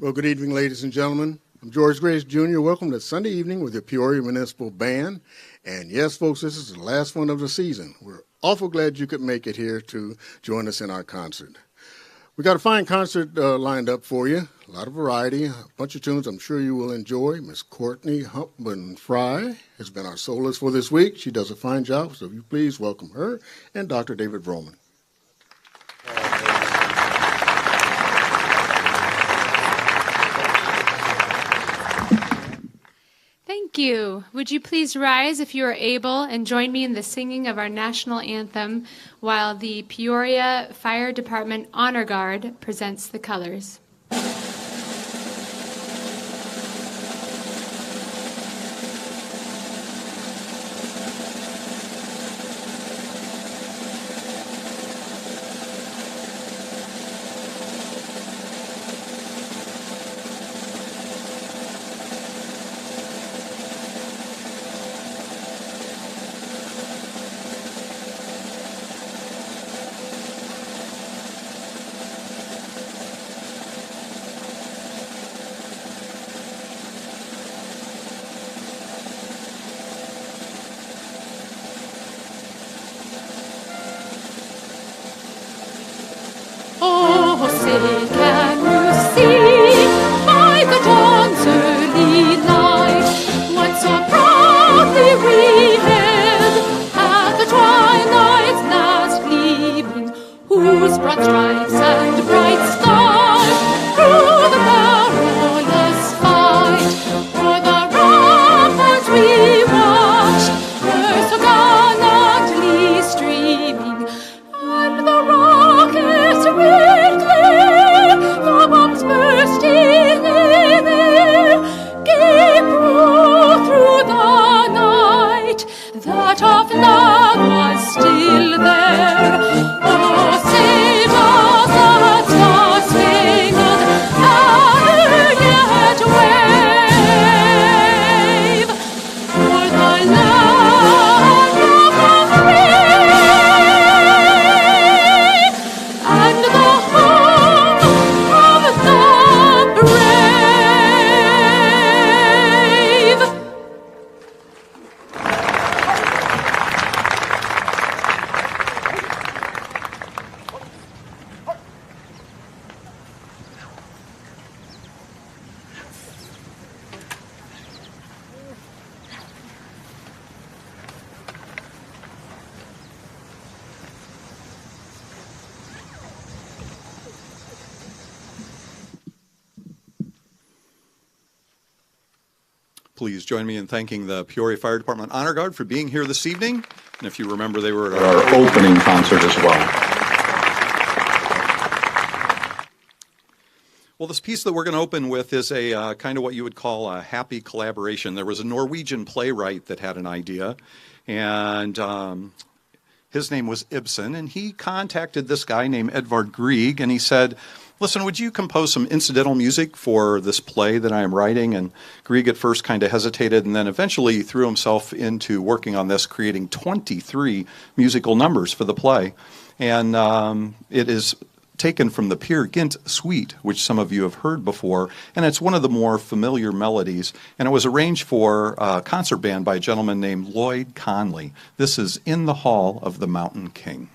Well, good evening, ladies and gentlemen. I'm George Grace Jr. Welcome to Sunday evening with the Peoria Municipal Band. And yes, folks, this is the last one of the season. We're awful glad you could make it here to join us in our concert. We got a fine concert lined up for you. A lot of variety, a bunch of tunes I'm sure you will enjoy. Miss Courtney Frye has been our soloist for this week. She does a fine job, so if you please welcome her and Dr. David Vroman. Thank you. Would you please rise if you are able and join me in the singing of our national anthem while the Peoria Fire Department Honor Guard presents the colors. Please join me in thanking the Peoria Fire Department Honor Guard for being here this evening. And if you remember, they were at our opening concert as well. Well, this piece that we're going to open with is a kind of what you would call a happy collaboration. There was a Norwegian playwright that had an idea, and his name was Ibsen, and he contacted this guy named Edvard Grieg, and he said, listen, would you compose some incidental music for this play that I am writing? And Grieg at first kind of hesitated and then eventually threw himself into working on this, creating 23 musical numbers for the play. And it is taken from the Peer Gynt Suite, which some of you have heard before, and it's one of the more familiar melodies. And it was arranged for a concert band by a gentleman named Lloyd Conley. This is In the Hall of the Mountain King.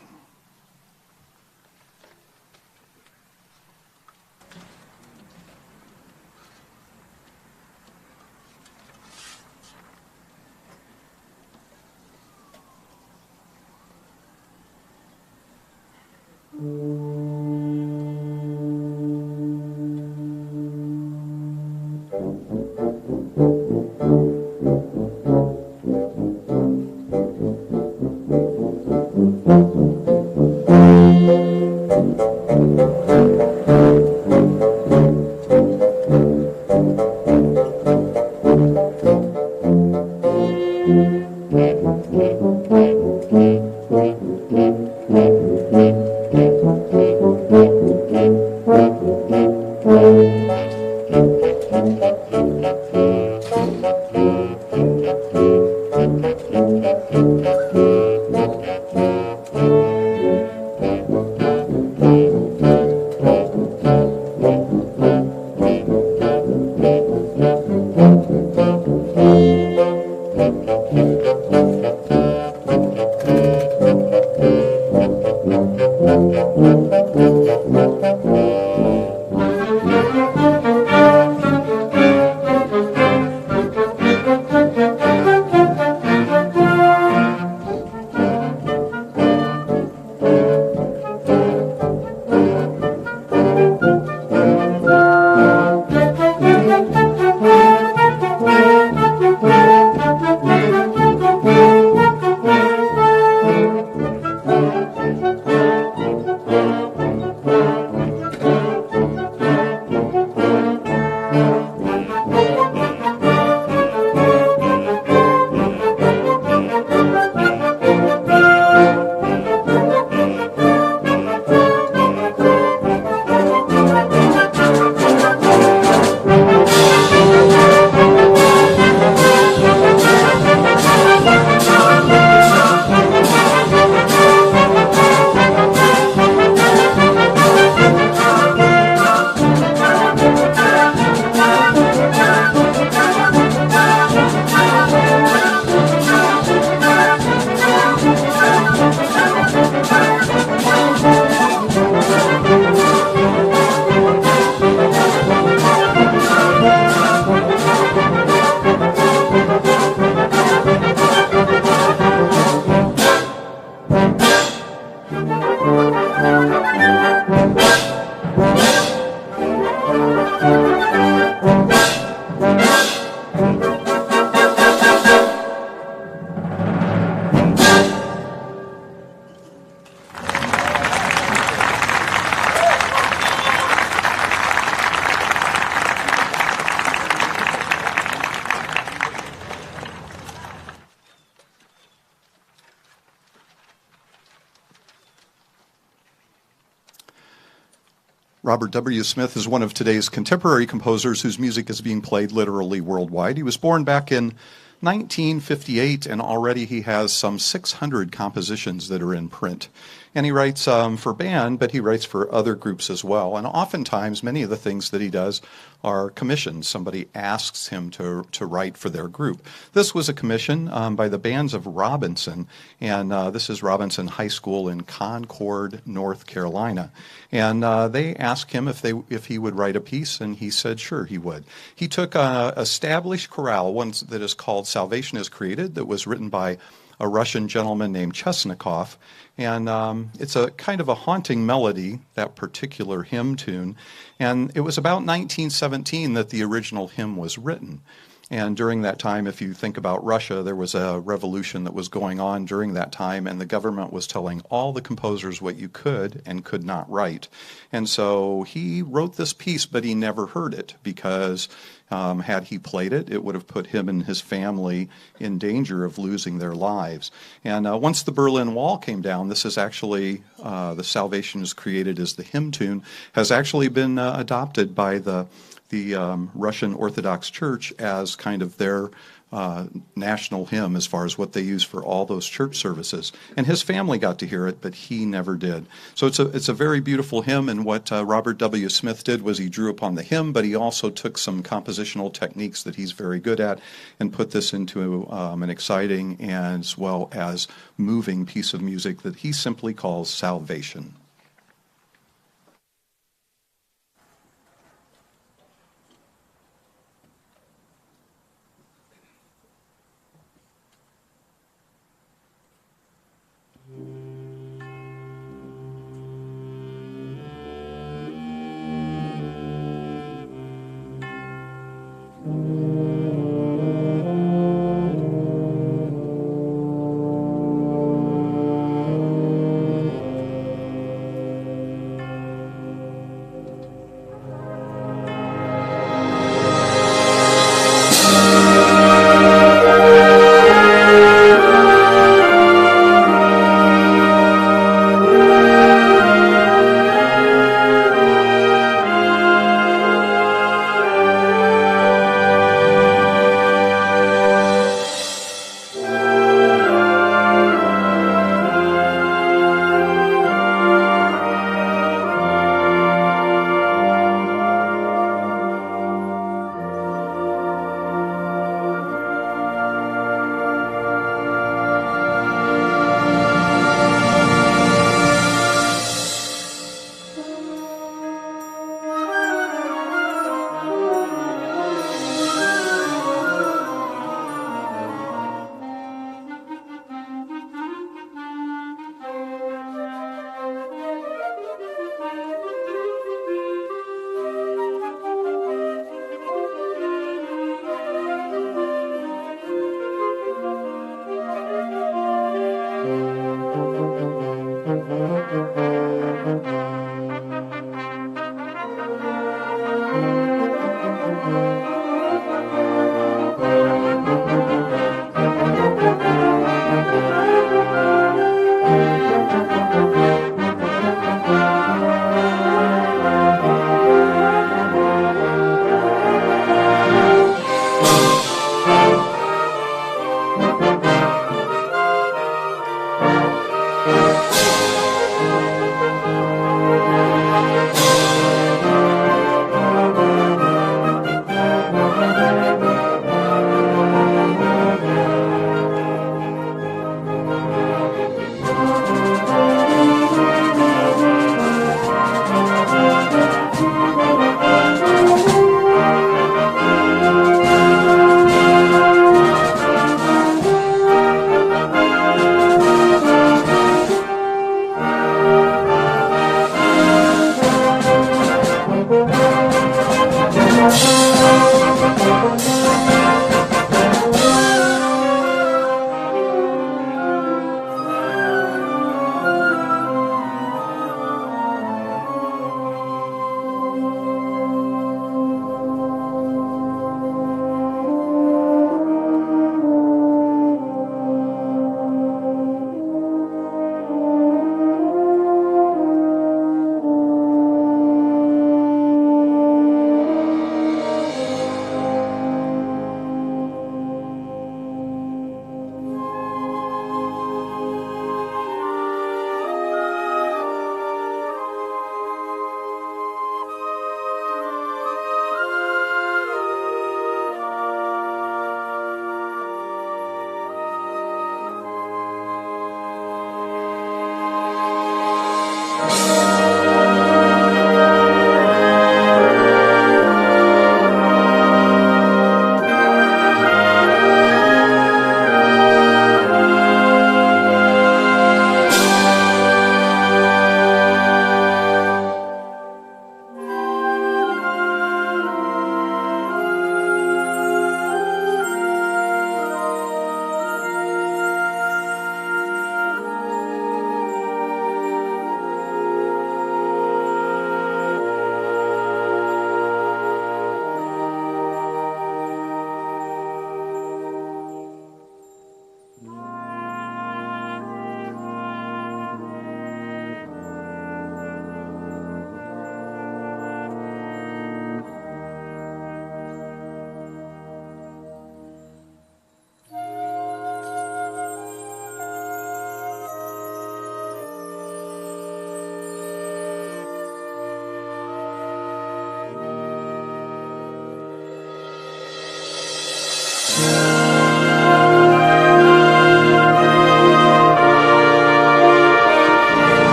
Robert W. Smith is one of today's contemporary composers whose music is being played literally worldwide. He was born back in 1958, and already he has some 600 compositions that are in print. And he writes for band, but he writes for other groups as well. And oftentimes, many of the things that he does are commissions. Somebody asks him to write for their group. This was a commission by the Bands of Robinson, and this is Robinson High School in Concord, North Carolina. And they asked him if he would write a piece, and he said sure he would. He took an established chorale, one that is called Salvation is Created, that was written by a Russian gentleman named Chesnikov, and it's a kind of a haunting melody, that particular hymn tune, and it was about 1917 that the original hymn was written. And during that time, if you think about Russia, there was a revolution that was going on during that time, and the government was telling all the composers what you could and could not write. And so he wrote this piece, but he never heard it, because had he played it, it would have put him and his family in danger of losing their lives. And once the Berlin Wall came down, this is actually, the Salvation is Created as the hymn tune, has actually been adopted by the Russian Orthodox Church as kind of their national hymn as far as what they use for all those church services. And his family got to hear it, but he never did. So it's a very beautiful hymn, and what Robert W. Smith did was he drew upon the hymn, but he also took some compositional techniques that he's very good at and put this into an exciting as well as moving piece of music that he simply calls Salvation.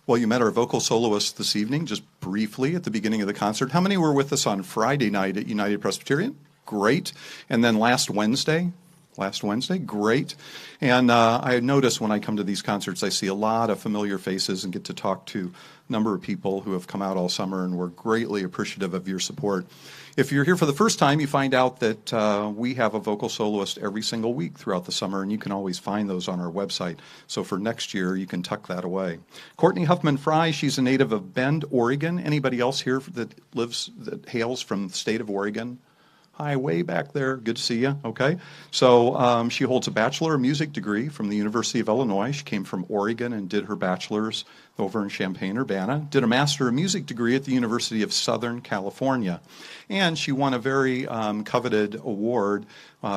Well, you met our vocal soloist this evening, just briefly at the beginning of the concert. How many were with us on Friday night at United Presbyterian? Great. And then last Wednesday? Great. And I notice when I come to these concerts, I see a lot of familiar faces and get to talk to a number of people who have come out all summer, and we're greatly appreciative of your support. If you're here for the first time, you find out that we have a vocal soloist every single week throughout the summer, and you can always find those on our website. So for next year, you can tuck that away. Courtney Frye, she's a native of Bend, Oregon. Anybody else here that hails from the state of Oregon? Hi, way back there. Good to see you. Okay. So she holds a Bachelor of Music degree from the University of Illinois. She came from Oregon and did her bachelor's over in Champaign-Urbana. Did a Master of Music degree at the University of Southern California. And she won a very coveted award.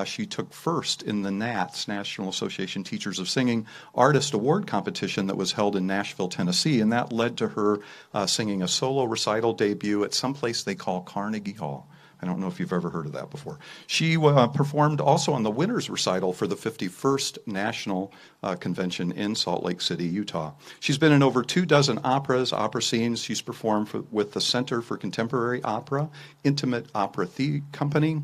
She took first in the NATS, National Association Teachers of Singing, Artist Award competition that was held in Nashville, Tennessee. And that led to her singing a solo recital debut at some place they call Carnegie Hall. I don't know if you've ever heard of that before. She performed also on the winner's recital for the 51st National Convention in Salt Lake City, Utah. She's been in over 24 operas, opera scenes. She's performed with the Center for Contemporary Opera, Intimate Opera Company,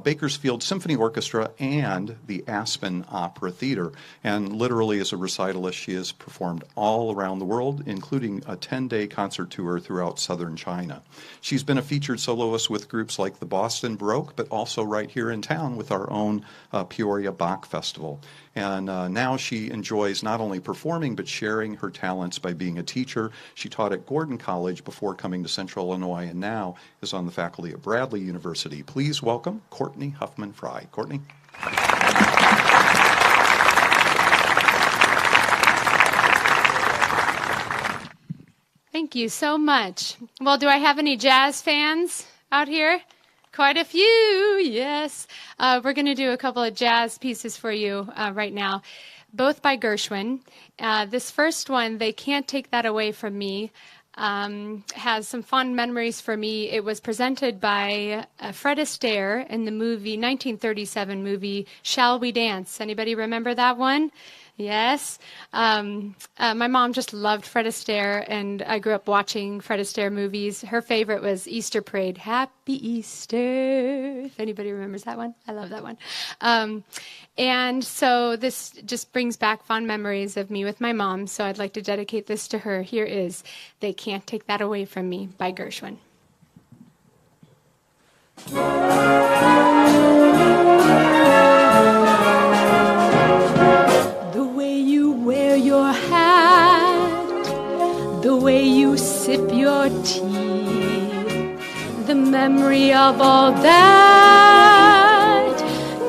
Bakersfield Symphony Orchestra, and the Aspen Opera Theater. And literally as a recitalist, she has performed all around the world, including a 10-day concert tour throughout southern China. She's been a featured soloist with groups like the Boston Baroque, but also right here in town with our own Peoria Bach Festival. And now she enjoys not only performing, but sharing her talents by being a teacher. She taught at Gordon College before coming to Central Illinois, and now is on the faculty at Bradley University. Please welcome Courtney Frye. Courtney. Thank you so much. Well, do I have any jazz fans out here? Quite a few, yes. We're going to do a couple of jazz pieces for you right now, both by Gershwin. This first one, They Can't Take That Away From Me, has some fond memories for me. It was presented by Fred Astaire in the 1937 movie Shall We Dance? Anybody remember that one? Yes. My mom just loved Fred Astaire, and I grew up watching Fred Astaire movies. Her favorite was Easter Parade, Happy Easter, if anybody remembers that one. I love that one. And so this just brings back fond memories of me with my mom, so I'd like to dedicate this to her. Here is They Can't Take That Away From Me by Gershwin. Your hat, the way you sip your tea, the memory of all that.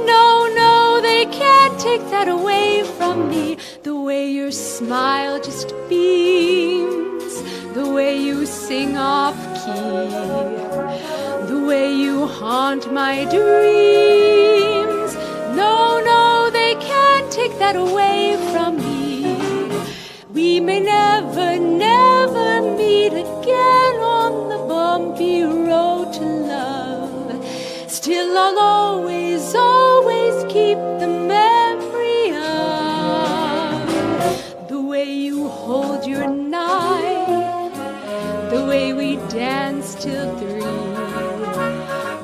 No, they can't take that away from me. The way your smile just beams, the way you sing off key, the way you haunt my dreams. No, they can't take that away from me. We may never meet again on the bumpy road to love. Still I'll always keep the memory of the way you hold your knife, the way we danced till 3,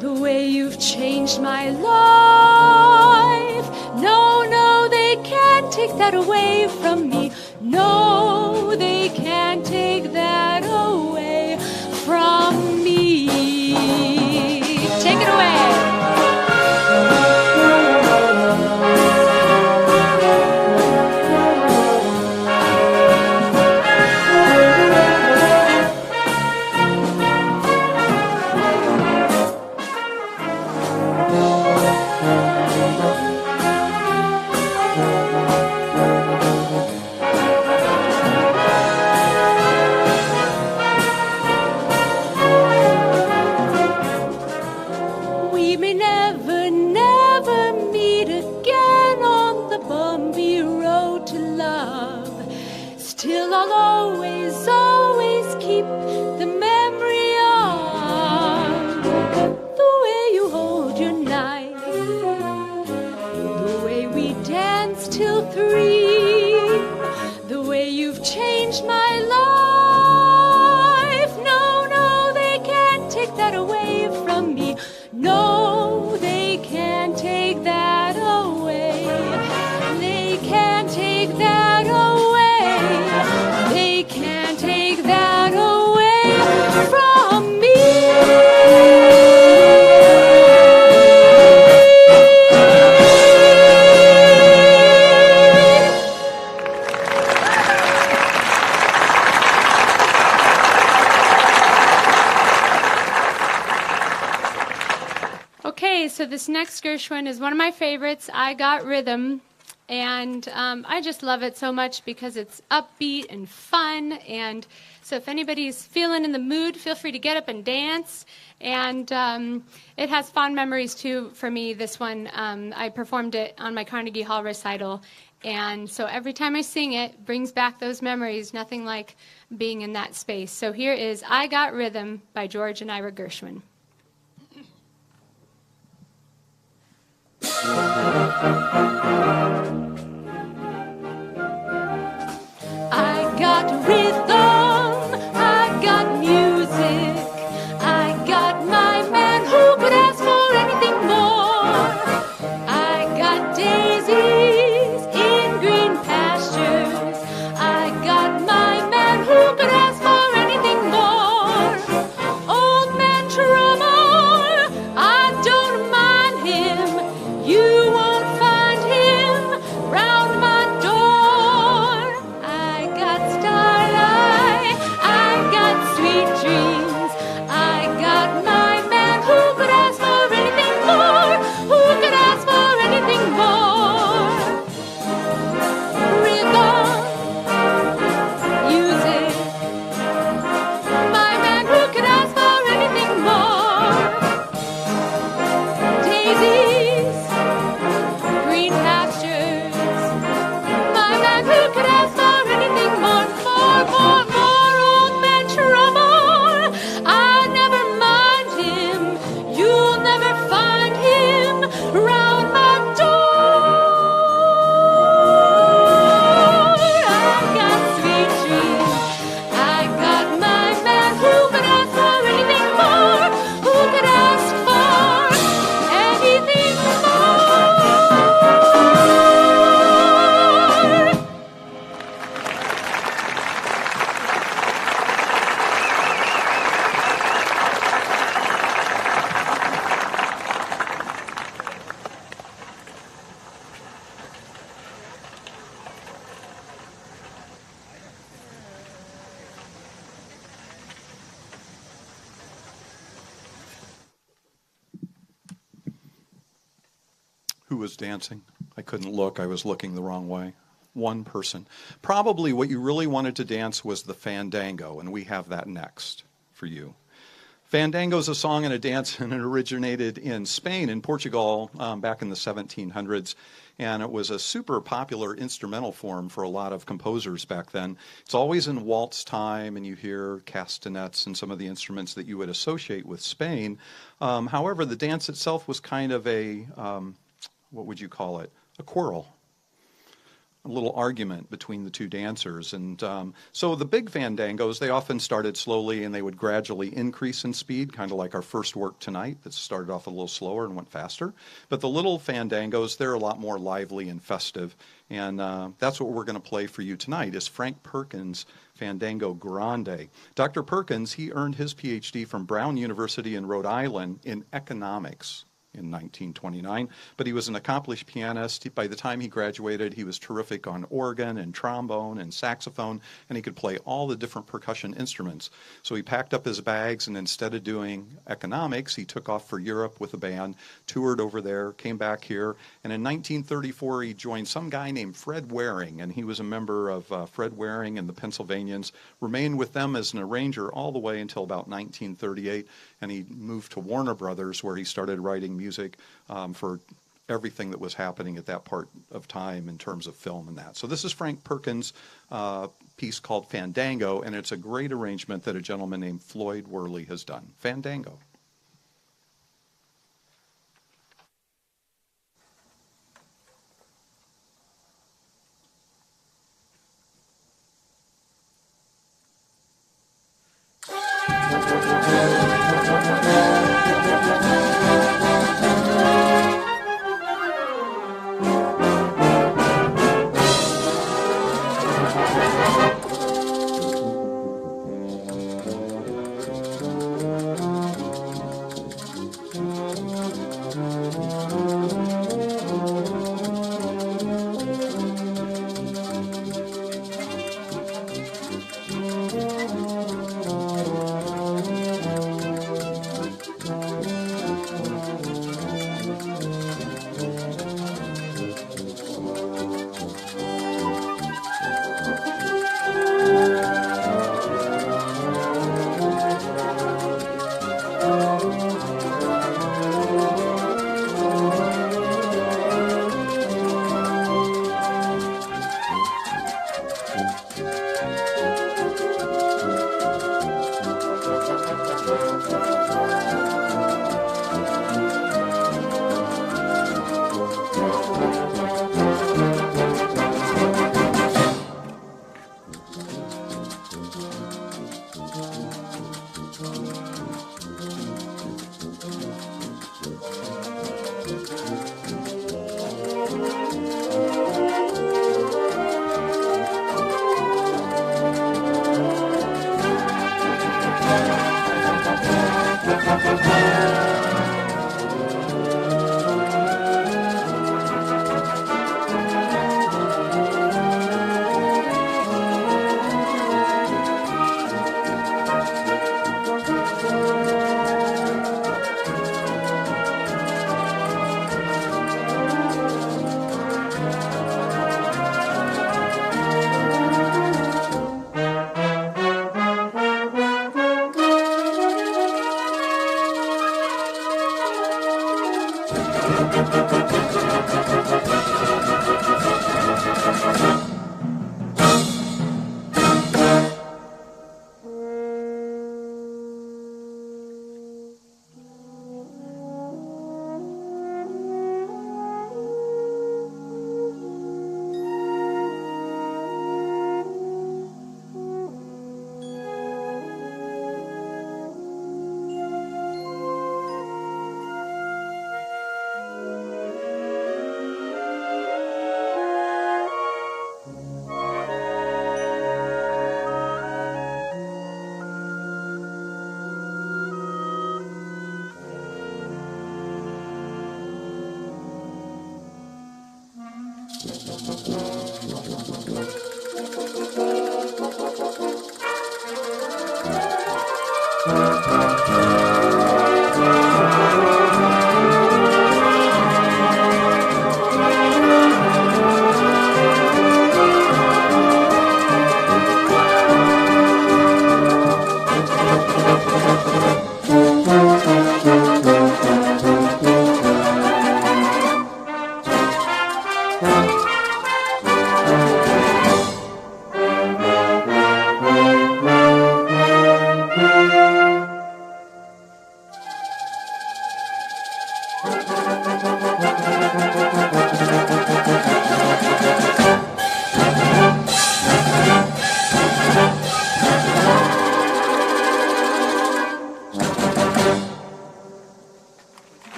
the way you've changed my life. No, they can't take that away from me. No, they can't take that away from me. Take it away. This next Gershwin is one of my favorites, I Got Rhythm, and I just love it so much because it's upbeat and fun, and so if anybody's feeling in the mood, feel free to get up and dance, and it has fond memories too for me, this one. I performed it on my Carnegie Hall recital, and so every time I sing it, brings back those memories, nothing like being in that space. So here is I Got Rhythm by George and Ira Gershwin. Who was dancing? I couldn't look. I was looking the wrong way. One person. Probably what you really wanted to dance was the fandango, and we have that next for you. Fandango is a song and a dance, and it originated in Spain and Portugal back in the 1700s, and it was a super popular instrumental form for a lot of composers back then. It's always in waltz time, and you hear castanets and some of the instruments that you would associate with Spain. However, the dance itself was kind of a, what would you call it, a quarrel. A little argument between the two dancers. And so the big fandangos, they often started slowly and they would gradually increase in speed, kind of like our first work tonight that started off a little slower and went faster. But the little fandangos, they're a lot more lively and festive. And that's what we're going to play for you tonight is Frank Perkins' Fandango Grande. Dr. Perkins, he earned his PhD from Brown University in Rhode Island in economics in 1929, but he was an accomplished pianist. By the time he graduated, he was terrific on organ and trombone and saxophone, and he could play all the different percussion instruments. So he packed up his bags, and instead of doing economics, he took off for Europe with a band, toured over there, came back here, and in 1934, he joined some guy named Fred Waring, and he was a member of Fred Waring and the Pennsylvanians, remained with them as an arranger all the way until about 1938, and he moved to Warner Brothers, where he started writing music for everything that was happening at that part of time in terms of film and that. So this is Frank Perkins' piece called Fandango, and it's a great arrangement that a gentleman named Floyd Worley has done. Fandango.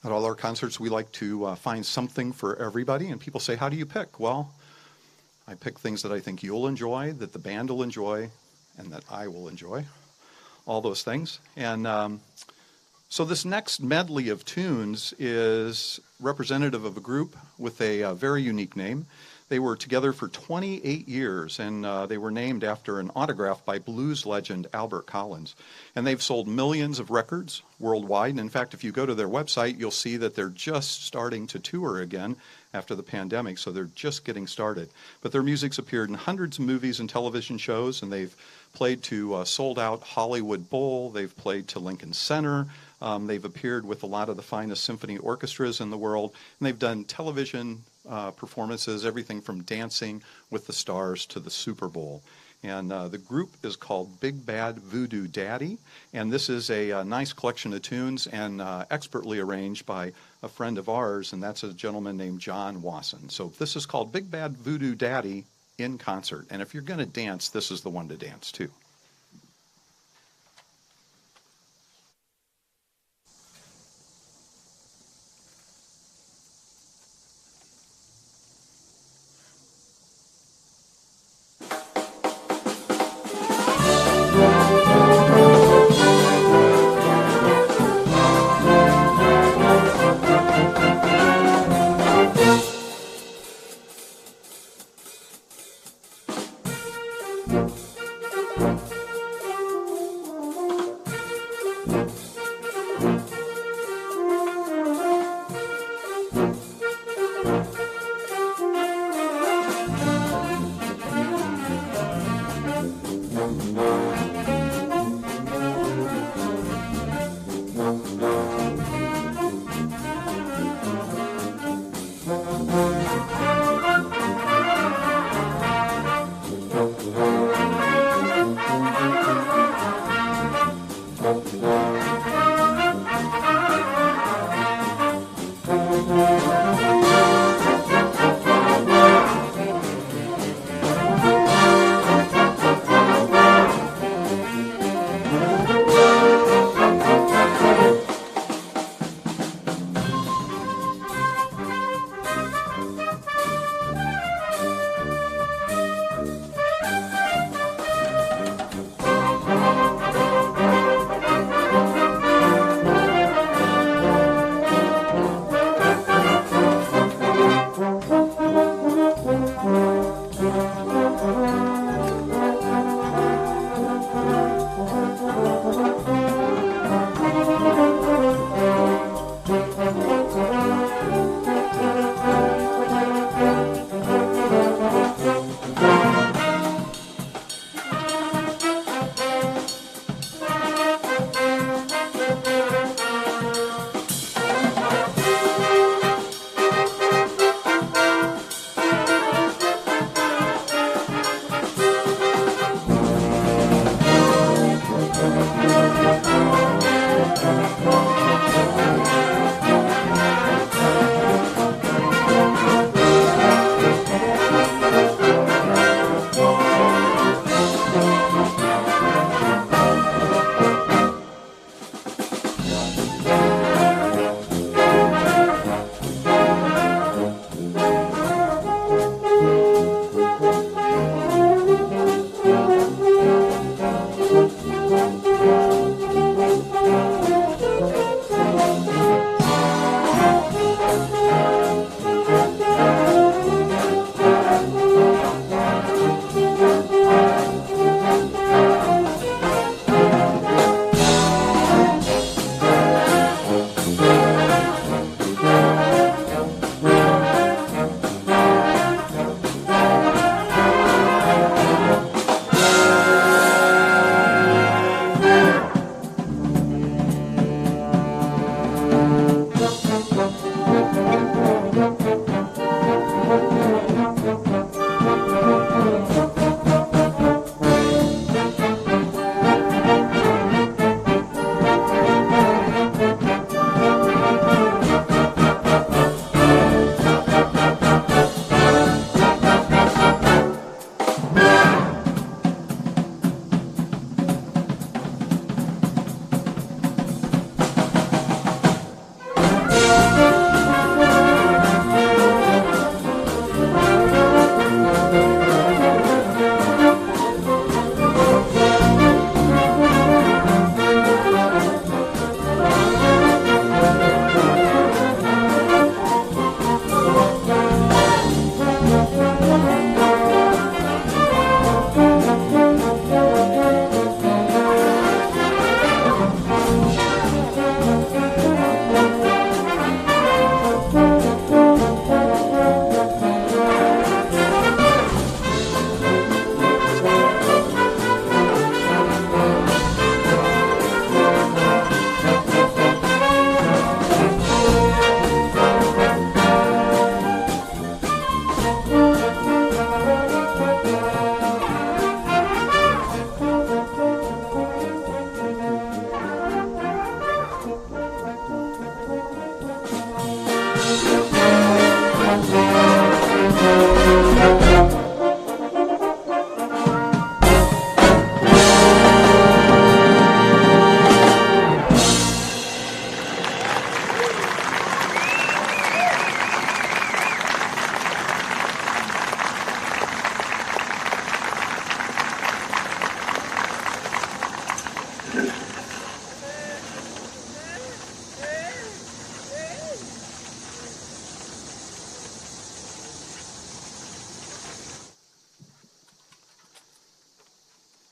At all our concerts, we like to find something for everybody, and people say, how do you pick? Well, I pick things that I think you'll enjoy, that the band will enjoy, and that I will enjoy, all those things. And so this next medley of tunes is representative of a group with a very unique name. They were together for 28 years, and they were named after an autograph by blues legend Albert Collins. And they've sold millions of records worldwide. And in fact, if you go to their website, you'll see that they're just starting to tour again after the pandemic, so they're just getting started. But their music's appeared in hundreds of movies and television shows, and they've played to sold-out Hollywood Bowl. They've played to Lincoln Center. They've appeared with a lot of the finest symphony orchestras in the world, and they've done television performances, everything from Dancing with the Stars to the Super Bowl. And the group is called Big Bad Voodoo Daddy, and this is a nice collection of tunes and expertly arranged by a friend of ours, and that's a gentleman named John Wasson. So this is called Big Bad Voodoo Daddy in concert, and if you're going to dance, this is the one to dance to.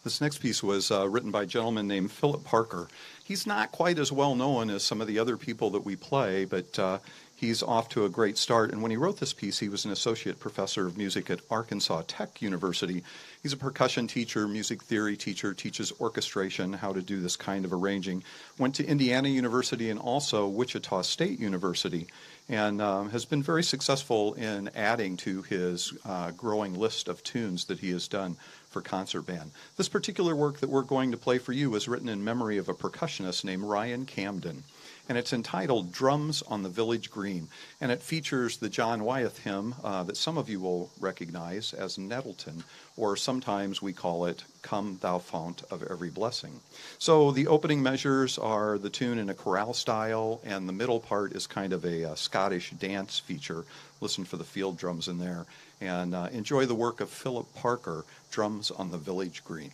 This next piece was written by a gentleman named Philip Parker. He's not quite as well known as some of the other people that we play, but he's off to a great start. And when he wrote this piece, he was an associate professor of music at Arkansas Tech University. He's a percussion teacher, music theory teacher, teaches orchestration, how to do this kind of arranging. Went to Indiana University and also Wichita State University, and has been very successful in adding to his growing list of tunes that he has done for concert band. This particular work that we're going to play for you was written in memory of a percussionist named Ryan Camden, and it's entitled Drums on the Village Green, and it features the John Wyeth hymn that some of you will recognize as Nettleton, or sometimes we call it Come Thou Fount of Every Blessing. So the opening measures are the tune in a chorale style, and the middle part is kind of a Scottish dance feature. Listen for the field drums in there, and enjoy the work of Philip Parker, Drums on the Village Green.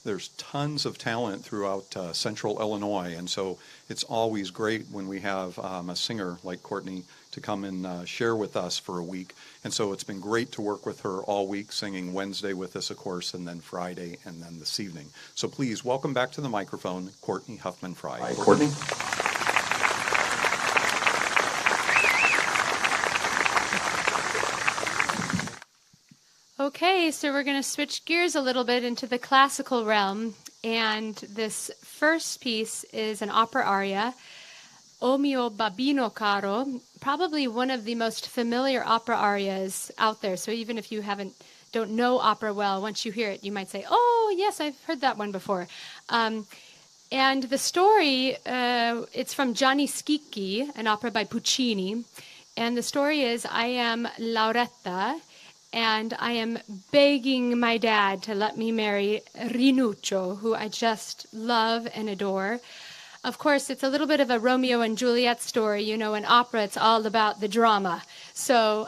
there's tons of talent throughout central Illinois, and so it's always great when we have a singer like Courtney to come and share with us for a week. And so it's been great to work with her all week, singing Wednesday with us, of course, and then Friday, and then this evening. So please welcome back to the microphone, Courtney Huffman Frye. Hi, Courtney. Okay, so we're going to switch gears a little bit into the classical realm. And this first piece is an opera aria, O mio babbino caro, probably one of the most familiar opera arias out there. So even if you don't know opera well, once you hear it, you might say, oh, yes, I've heard that one before. And the story, it's from Gianni Schicchi, an opera by Puccini. And the story is, I am Lauretta, and I am begging my dad to let me marry Rinuccio, who I just love and adore. Of course, it's a little bit of a Romeo and Juliet story. You know, in opera, it's all about the drama. So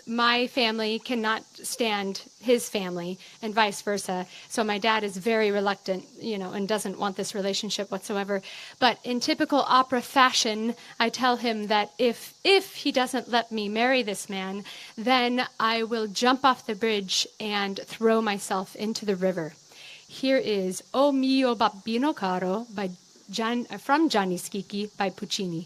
my family cannot stand his family and vice versa. So my dad is very reluctant, and doesn't want this relationship whatsoever. But in typical opera fashion, I tell him that if he doesn't let me marry this man, then I will jump off the bridge and throw myself into the river. Here is O mio babbino caro from Gianni Schicchi by Puccini.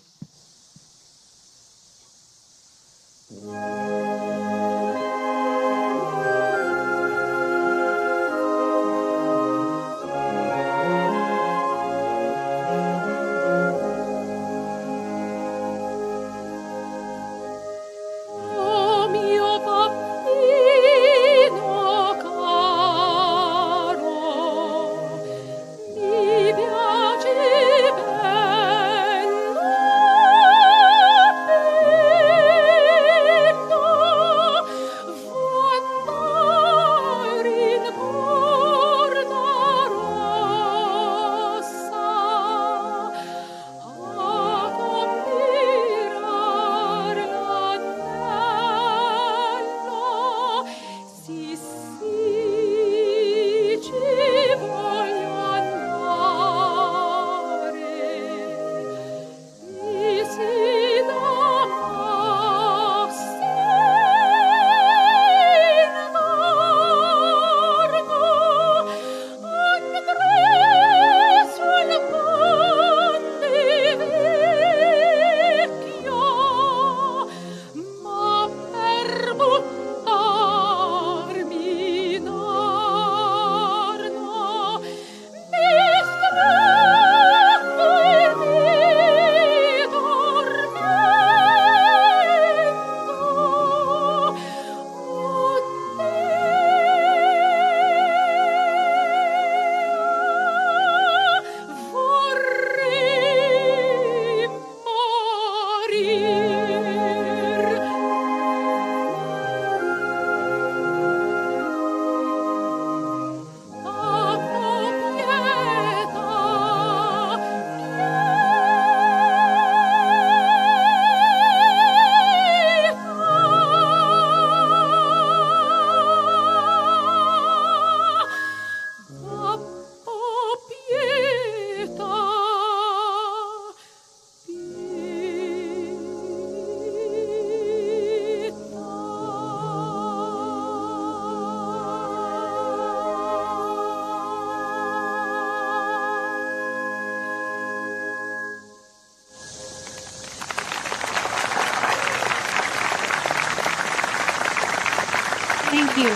Thank you.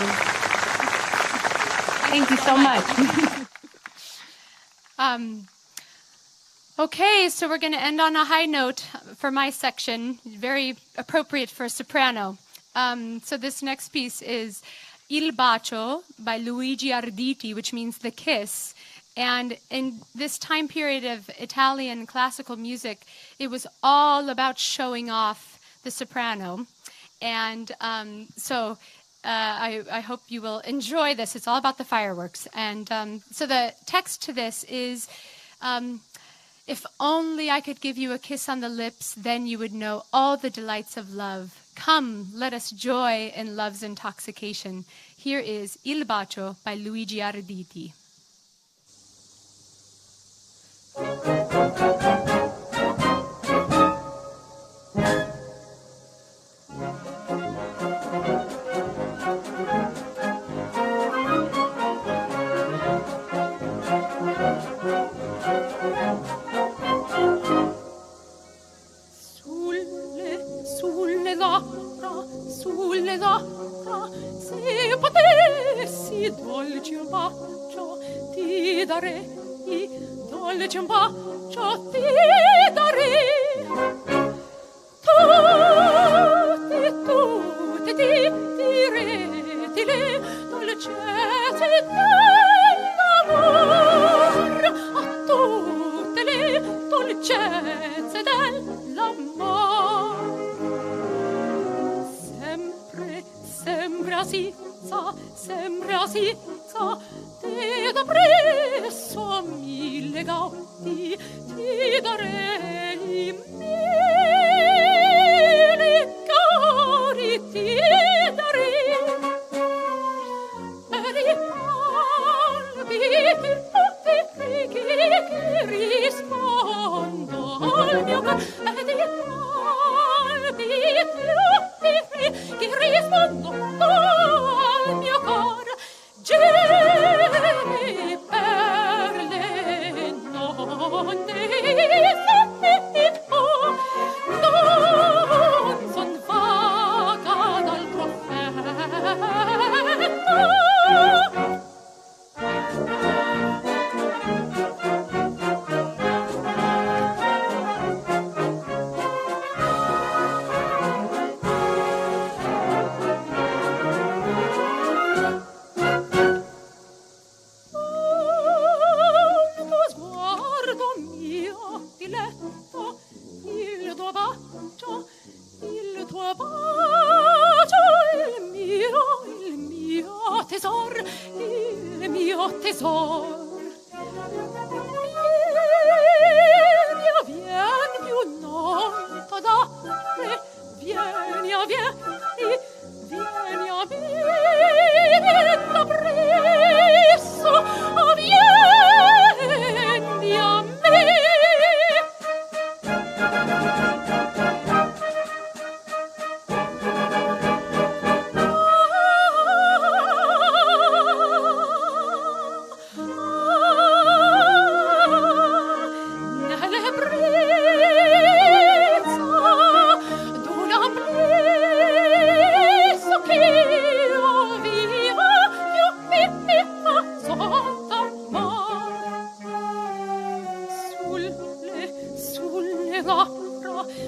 Thank you so much. Okay, so we're going to end on a high note for my section, very appropriate for a soprano. So this next piece is Il Bacio by Luigi Arditi, which means the kiss. And in this time period of Italian classical music, it was all about showing off the soprano. And I hope you will enjoy this. It's all about the fireworks. And so the text to this is, if only I could give you a kiss on the lips, then you would know all the delights of love. Come, let us joy in love's intoxication. Here is Il Bacio by Luigi Arditi. Sulle labbra, se potessi dolce un bacio ti darei, dolce un bacio ti darei. Tutti ti le dolcezze dell'amor, a tutte le dolcezze dell'amor. Sempre assizza, te da presso mille gauti, ti darei mille cari, ti darei. Ed i palpiti tutti che rispondo al mio cor, ed i palpiti tutti che rispondo al mio cor, gemi per le nonne, non son vaga dal profeta.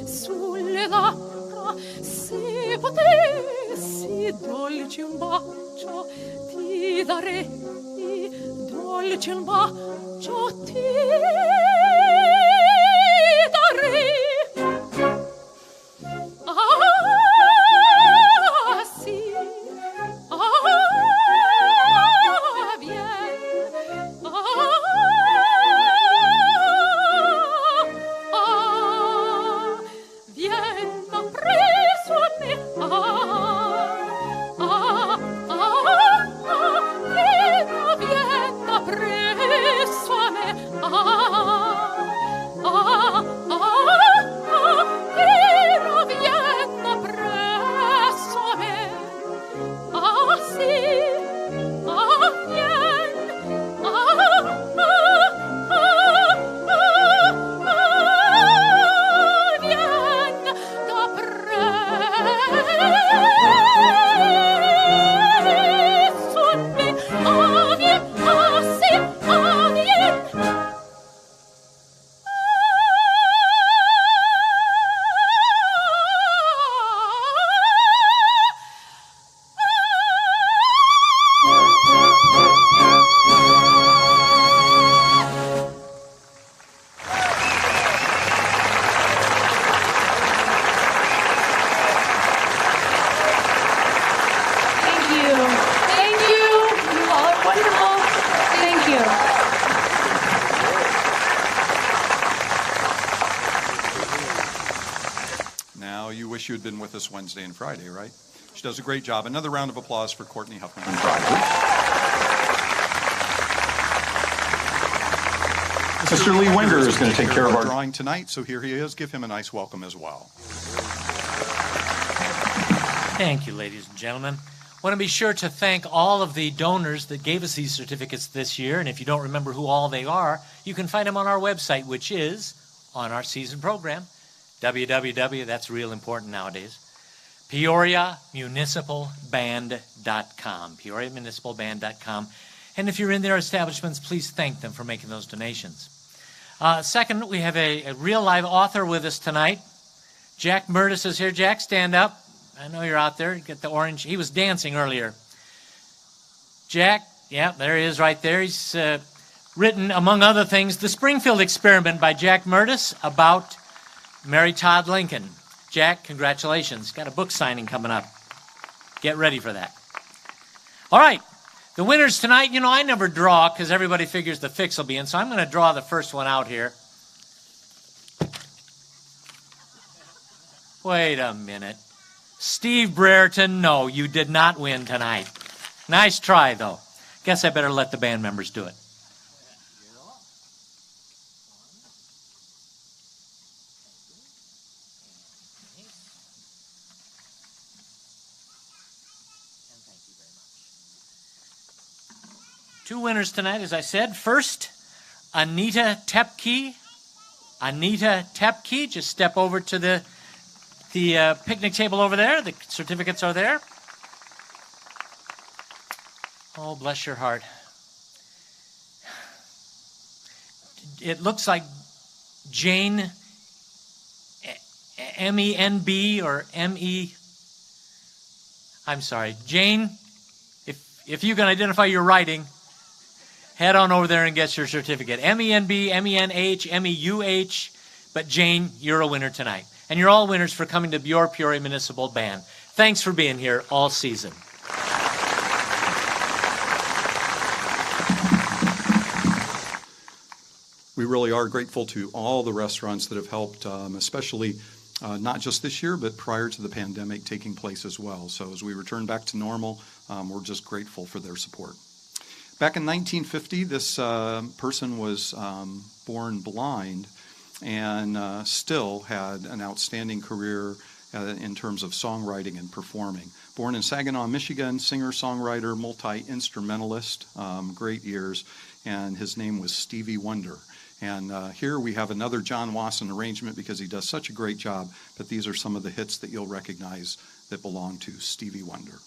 Sulle labbra, se potessi dolce un bacio ti darei, dolce un bacio ti darei. Ah, sì, vien, vien appresso a me, vien appresso a me, vien appresso a me, sì, vien, vien d'appresso a me, vien, sì, vien. Thank you. Thank you. You all are wonderful. Thank you. Now, you wish you had been with us Wednesday and Friday, right? She does a great job. Another round of applause for Courtney Huffman Frye. Mr. Lee Winder is going to take care of our drawing tonight, so here he is. Give him a nice welcome as well. Thank you, ladies and gentlemen. I want to be sure to thank all of the donors that gave us these certificates this year, and if you don't remember who all they are, you can find them on our website, which is on our season program, www, that's real important nowadays, PeoriaMunicipalBand.com, PeoriaMunicipalBand.com. And if you're in their establishments, please thank them for making those donations. Second, we have a real live author with us tonight. Jack Murtis is here. Jack, stand up. I know you're out there. Get the orange. He was dancing earlier. Jack, yeah, there he is right there. He's written, among other things, The Springfield Experiment by Jack Murtis about Mary Todd Lincoln. Jack, congratulations. Got a book signing coming up. Get ready for that. All right. The winners tonight, you know, I never draw because everybody figures the fix will be in, so I'm going to draw the first one out here. Wait a minute. Steve Brereton, no, you did not win tonight. Nice try, though. Guess I better let the band members do it. Two winners tonight, as I said. First, Anita Tepke. Anita Tepke, just step over to the picnic table over there. The certificates are there. Oh, bless your heart. It looks like Jane, M-E-N-B or M-E. I'm sorry, Jane, if you can identify your writing, head on over there and get your certificate. M-E-N-B, M-E-N-H, M-E-U-H. But Jane, you're a winner tonight. And you're all winners for coming to your Peoria Municipal Band. Thanks for being here all season. We really are grateful to all the restaurants that have helped, especially not just this year, but prior to the pandemic taking place as well. So as we return back to normal, we're just grateful for their support. Back in 1950, this person was born blind and still had an outstanding career in terms of songwriting and performing. Born in Saginaw, Michigan, singer-songwriter, multi-instrumentalist, great years, and his name was Stevie Wonder. And here we have another John Wasson arrangement because he does such a great job, but these are some of the hits that you'll recognize that belong to Stevie Wonder.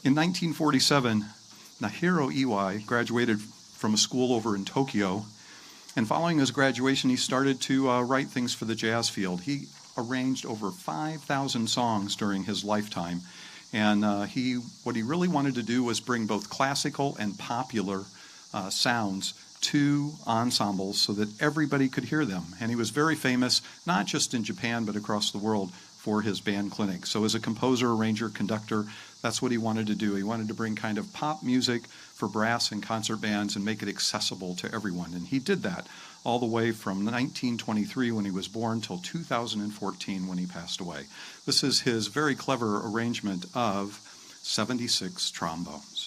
In 1947, Nahiro Iwai graduated from a school over in Tokyo, and following his graduation, he started to write things for the jazz field. He arranged over 5,000 songs during his lifetime, and what he really wanted to do was bring both classical and popular sounds to ensembles so that everybody could hear them. And he was very famous, not just in Japan, but across the world for his band clinic. So as a composer, arranger, conductor, that's what he wanted to do. He wanted to bring kind of pop music for brass and concert bands and make it accessible to everyone. And he did that all the way from 1923 when he was born till 2014 when he passed away. This is his very clever arrangement of 76 trombones.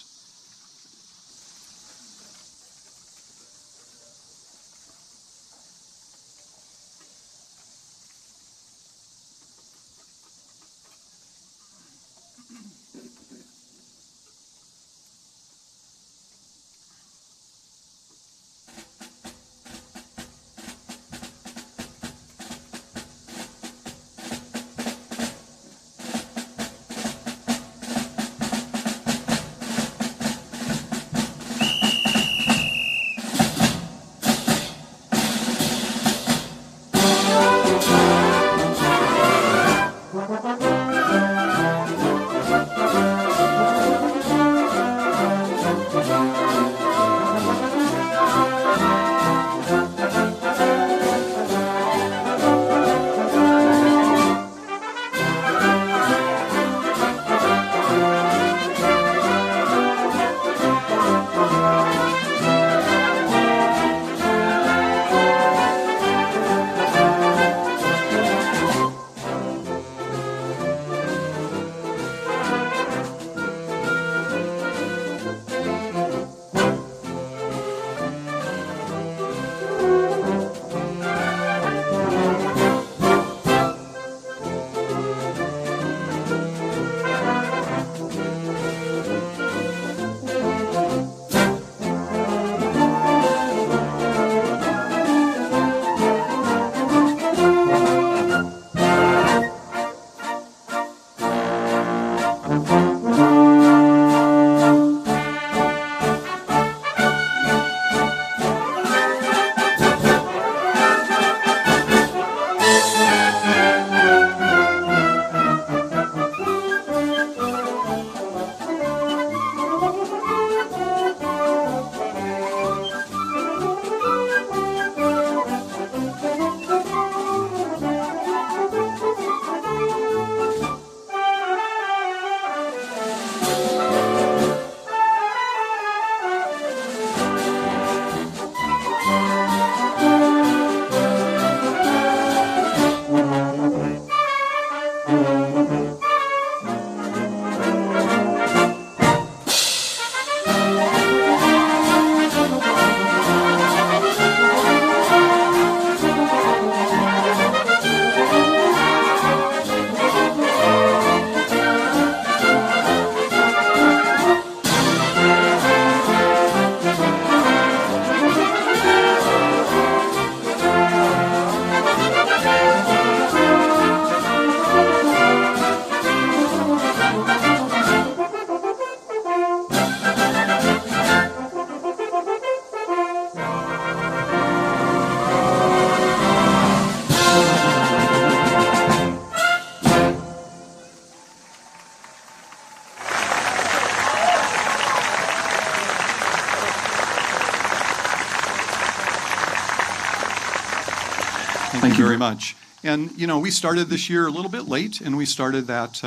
Thank you very much. And, you know, we started this year a little bit late, and we started that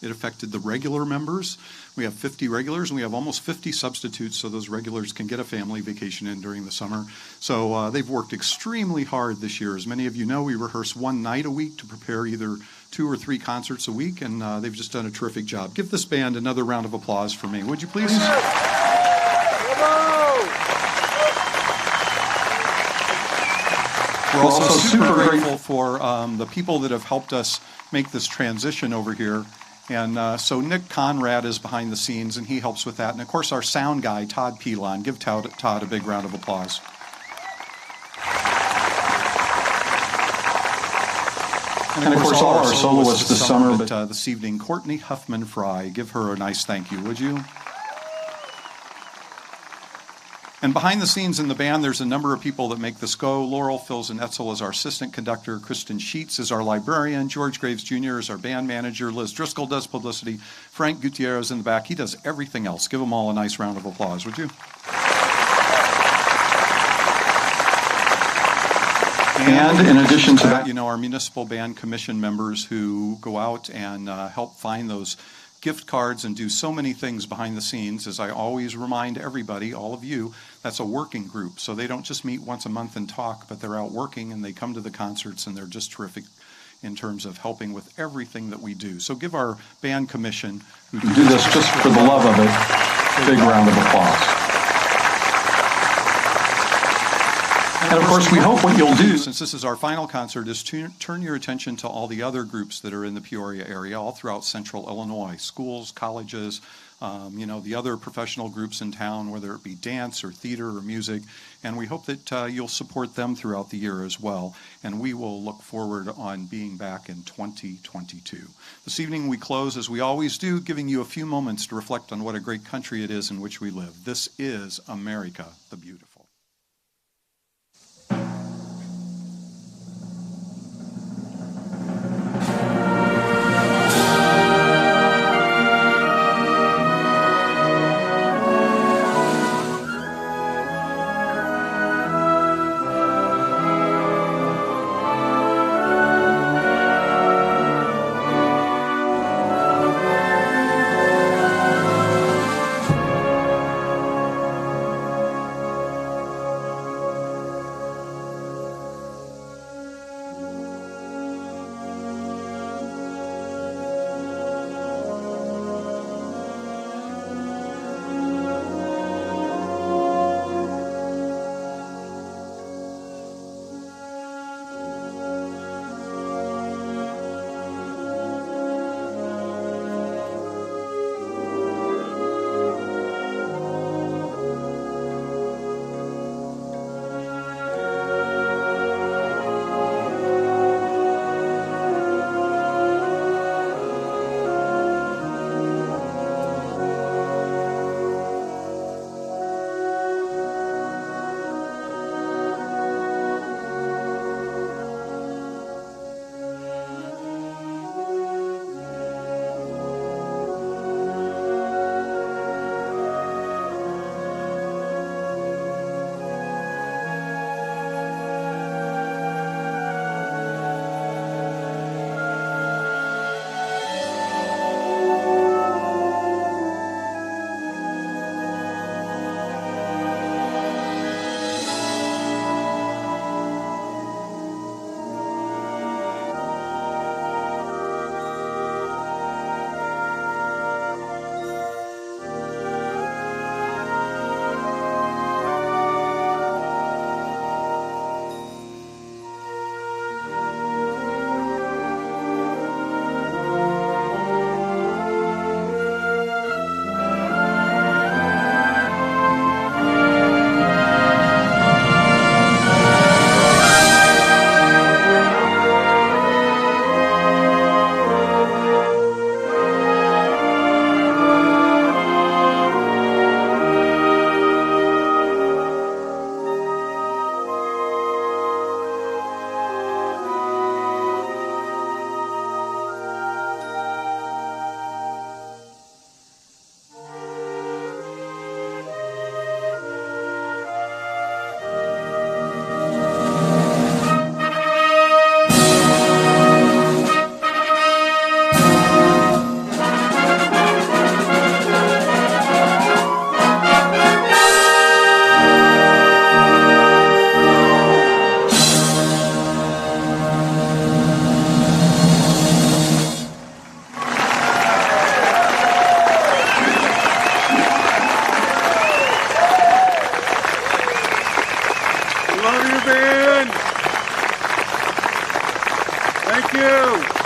it affected the regular members. We have 50 regulars, and we have almost 50 substitutes, so those regulars can get a family vacation in during the summer. So they've worked extremely hard this year. As many of you know, we rehearse one night a week to prepare either 2 or 3 concerts a week, and they've just done a terrific job. Give this band another round of applause for me, would you please? We're also super grateful for the people that have helped us make this transition over here. And so Nick Conrad is behind the scenes, and he helps with that. And, of course, our sound guy, Todd Pilon. Give Todd a big round of applause. And, of course, all our soloists this summer. But this evening, Courtney Frye. Give her a nice thank you, would you? And behind the scenes in the band, there's a number of people that make this go. Laurel fills in Etzel is our assistant conductor. Kristen Sheets is our librarian. George Graves Jr. is our band manager. Liz Driscoll does publicity. Frank Gutierrez in the back. He does everything else. Give them all a nice round of applause, would you? And in addition to that, you know, our municipal band commission members who go out and help find those gift cards and do so many things behind the scenes. As I always remind everybody, all of you, that's a working group. So they don't just meet once a month and talk, but they're out working, and they come to the concerts, and they're just terrific in terms of helping with everything that we do. So give our band commission, who do this just for the love of it, a big round of applause. And of course, we hope what you'll do, since this is our final concert, is turn your attention to all the other groups that are in the Peoria area, all throughout central Illinois, schools, colleges, you know, the other professional groups in town, whether it be dance or theater or music. And we hope that you'll support them throughout the year as well. And we will look forward on being back in 2022. This evening we close, as we always do, giving you a few moments to reflect on what a great country it is in which we live. This is America the Beautiful. band. Thank you.